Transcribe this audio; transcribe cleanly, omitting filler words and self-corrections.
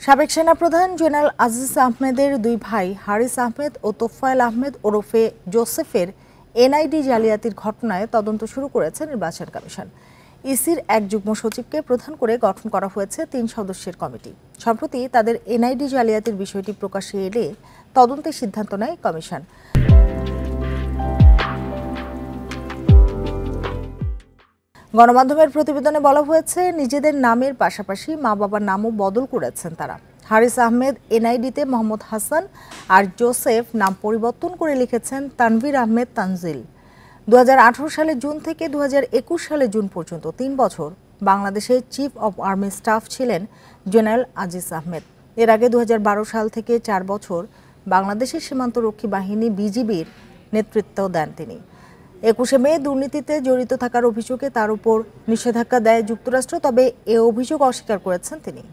সাবেক সেনাপ্রধান জেনারেল আজিজ আহমেদের দুই ভাই হারিস আহমেদ ও তোফায়েল আহমেদ ওরফে জোসেফের এনআইডি জালিয়াতির ঘটনায় তদন্ত শুরু করেছে নির্বাচন কমিশন। ইসির এক যুগ্ম সচিবকে প্রধান করে গঠন করা হয়েছে ৩ সদস্যের কমিটি। সম্প্রতি তাদের এনআইডি জালিয়াতির বিষয়টি প্রকাশ্যে এলে তদন্তের সিদ্ধান্ত নেয় কমিশন। গণমাধ্যমের প্রতিবেদনে বলা হয়েছে, নিজেদের নামের পাশাপাশি মা বাবার নামও বদল করেছেন তারা। হারিস আহমেদ এনআইডিতে মোহাম্মদ হাসান আর জোসেফ নাম পরিবর্তন করে লিখেছেন তানভীর আহমেদ তানজিল। 2018 সালের জুন থেকে 2021 সালের জুন পর্যন্ত 3 বছর বাংলাদেশের চিফ অব আর্মি স্টাফ ছিলেন জেনারেল আজিজ আহমেদ। এর আগে 2012 সাল থেকে 4 বছর বাংলাদেশের সীমান্তরক্ষী বাহিনী বিজিবির নেতৃত্ব দেন তিনি। 21শে মে দুর্নীতিতে জড়িত থাকার অভিযোগে তার উপর নিষেধাজ্ঞা দেয় যুক্তরাষ্ট্র, তবে এ অভিযোগ অস্বীকার করেছেন তিনি।